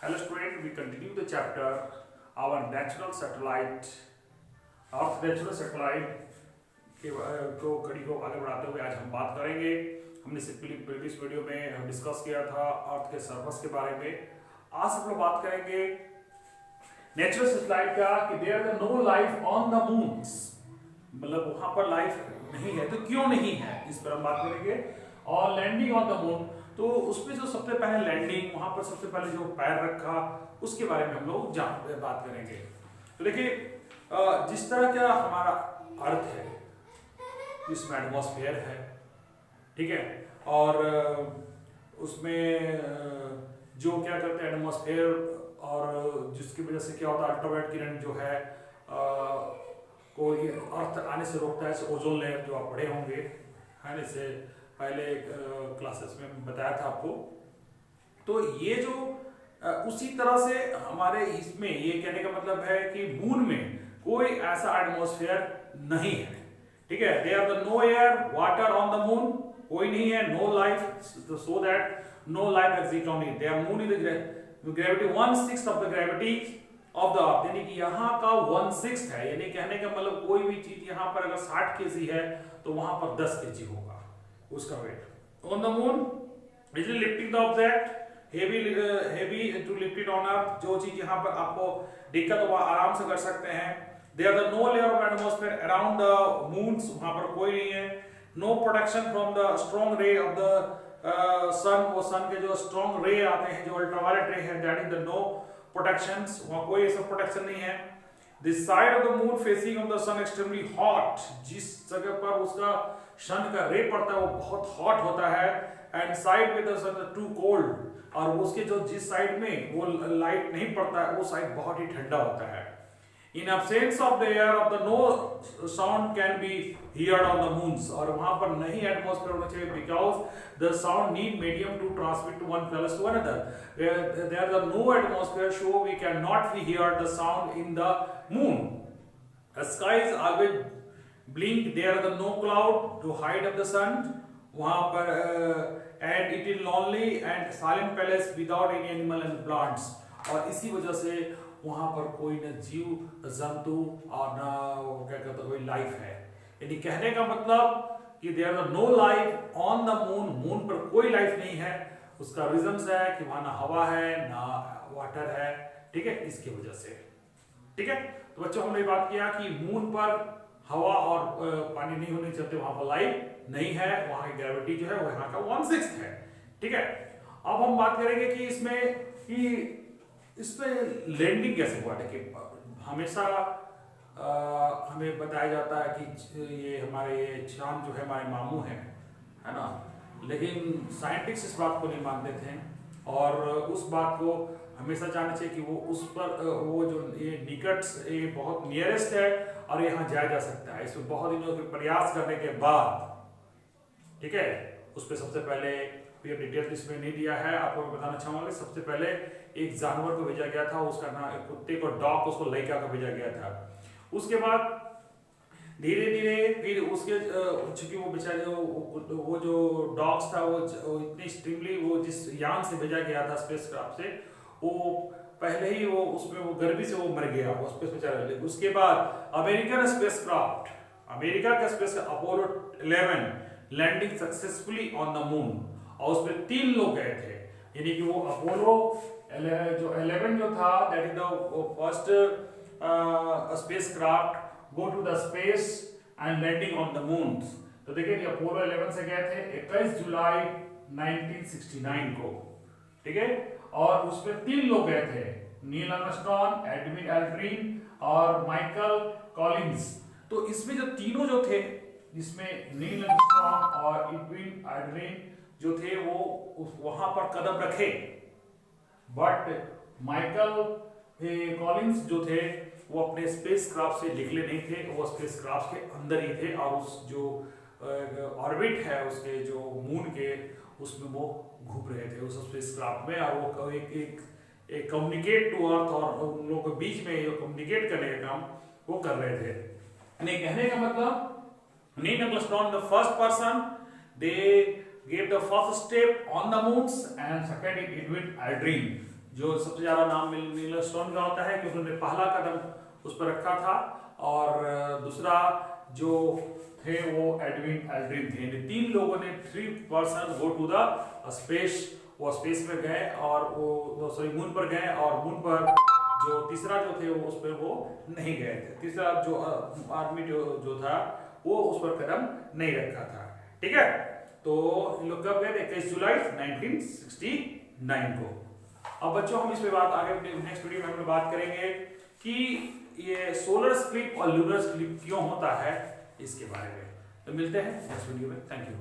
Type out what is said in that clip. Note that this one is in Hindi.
Hello student, we continue the chapter our natural satellite, Earth natural satellite को कड़ी को आगे बढ़ाते हुए आज हम बात करेंगे। हमने प्रीवियस वीडियो में हम डिस्कस किया था अर्थ के सरफेस के बारे में। आज हम लोग बात करेंगे नेचुरल सैटेलाइट का कि there is no life on the moons, मतलब वहां पर लाइफ नहीं है तो क्यों नहीं है, इस पर हम बात करेंगे। और लैंडिंग ऑन द मून, तो उसमें जो सबसे पहले लैंडिंग, वहां पर सबसे पहले जो पैर रखा, उसके बारे में हम लोग बात करेंगे। तो देखिए, जिस तरह का हमारा अर्थ है, इसमें एटमॉस्फेयर है, ठीक है, और उसमें जो क्या करते हैं एटमॉस्फेयर, और जिसकी वजह से क्या होता है अल्ट्रावायलेट किरण जो है को अर्थ आने से रोकता है। ओजोन लेयर जो आप पढ़े होंगे, है ना, इससे पहले क्लासेस में बताया था आपको। तो ये जो उसी तरह से हमारे इसमें ये कहने का मतलब है कि मून में कोई ऐसा एटमॉस्फेयर नहीं है, ठीक है। There are no air water on the moon, कोई नहीं है, no life, so that no life exist on it. There moon is gravity 1/6 of the gravity of the earth, यानी कि यहाँ का 1/6 है, यानी कहने का मतलब कोई भी चीज यहाँ पर अगर 60 केजी है तो वहां पर 10 केजी होगा उसका weight. On the moon easily lifting the object, heavy to lift it on earth, जो चीज यहाँ पर आपको दिक्कत हुआ आराम से कर सकते हैं। There are no layer of atmosphere around the moons, वहां पर कोई नहीं है। No protection from the strong ray of the sun, वो सन के जो स्ट्रॉन्ग रे आते हैं, जो अल्ट्रावायलेट रे है, that is the no protections, वहां कोई ऐसा प्रोटेक्शन नहीं है। This side of the moon facing of the sun extremely hot, जिस जगह पर उसका सन का रे पड़ता है वो बहुत हॉट होता है। And side with the sun to cold, और उसके जो जिस साइड में वो लाइट नहीं पड़ता है वो साइड बहुत ही ठंडा होता है। In absence of the air of the no sound can be heard on the moons, और वहां पर नहीं एटमॉस्फेयर होना चाहिए, because the sound need medium to transmit to one place to another. There is no atmosphere, so we can not be hear the sound in the moon. The sky is always blink, there is no cloud to hide of the sun, वहां पर and it is lonely and silent palace without any animal and plants, और इसी वजह से वहां पर कोई न जीव जंतु और न क्या कहते हैं कोई लाइफ है। यानी कहने का मतलब कि there are no life on the moon, moon पर कोई लाइफ नहीं है। उसका रीजन है कि वहां ना हवा है ना वाटर है, ठीक है, इसकी वजह से, ठीक है। तो बच्चों, हमने बात किया कि मून पर हवा और पानी नहीं होने चलते, वहां पर लाइफ नहीं है, वहां की ग्रेविटी जो है वो यहाँ का 1/6 है, ठीक है। अब हम बात करेंगे कि इसमें लैंडिंग कैसे हुआ। देखिए, हमेशा हमें बताया जाता है कि ये हमारे चांद जो है हमारे मामू है ना, लेकिन साइंटिस्ट इस बात को नहीं मानते थे, और उस बात को हमेशा जानना चाहिए कि वो उस पर वो जो ये निकट ये बहुत नियरेस्ट है और यहाँ जाया जा सकता है। इसमें बहुत दिनों के प्रयास करने के बाद, ठीक है, उस पर सबसे पहले डिटेल इसमें नहीं दिया है, आपको मैं बताना चाहूंगा। सबसे पहले एक जानवर को भेजा गया था, उसका नाम कुत्ते को, डॉग, उसको लड़का को भेजा गया था। उसके बाद धीरे धीरे फिर उसके चूंकि वो बेचारे वो जो डॉग्स था वो इतनी एक्सट्रीमली वो जिस यान से भेजा गया था स्पेसक्राफ्ट से, वो पहले ही वो उसमें वो गर्मी से वो मर गया वो स्पेस बेचारा। उसके बाद अमेरिका का space Apollo 11 landing successfully on the moon, और उसमें 3 लोग गए थे। यानी कि वो अपोलो जो 11 जो था, that is the first spacecraft go to the space and landing on the moon. तो देखिए, अपोलो 11 से गए थे 21 जुलाई 1969 को, ठीक है, और उसमें 3 लोग गए थे, नील आर्मस्ट्रॉन्ग, एडविन एल्ड्रिन और माइकल कॉलिंस। तो इसमें जो तीनों जो थे, जिसमें नील आर्मस्ट्रॉन्ग और एडविन एल्ड्रिन जो थे वो वहां पर कदम रखे, बट माइकल कॉलिंस जो थे वो अपने स्पेसक्राफ्ट से निकले नहीं थे, वो स्पेसक्राफ्ट के अंदर ही थे, और उस जो ऑर्बिट है उसके जो मून के, उसमें वो घूम रहे थे उस स्पेसक्राफ्ट में, और वो एक कम्युनिकेट टू अर्थ और उन लोगों के बीच में कम्युनिकेट करने का काम वो कर रहे थे। यानी कहने का मतलब Neil Armstrong, the first person, they gave the first step on the moons, and second Edwin Aldrin, जो सबसे ज्यादा नाम नील आर्मस्ट्रॉन्ग का होता है क्योंकि उन्होंने पहला कदम उस पर रखा था, और दूसरा जो थे वो एडविन एल्ड्रिन थे। इन 3 लोगों ने 3 person go to the space, वो स्पेस में गए और वो सॉरी मून पर गए, और मून पर जो तीसरा जो थे वो उस पर वो नहीं गए थे। तीसरा जो आर्मी जो था वो उस पर कदम नहीं रखा था। ठीक है, तो इन लोग कब गए थे? 21 जुलाई 1969 को। अब बच्चों हम इस पे बात आगे नेक्स्ट वीडियो में हम बात करेंगे कि ये सोलर स्लिप और लूनर स्लिप क्यों होता है, इसके बारे में। तो मिलते हैं नेक्स्ट वीडियो में। Thank you.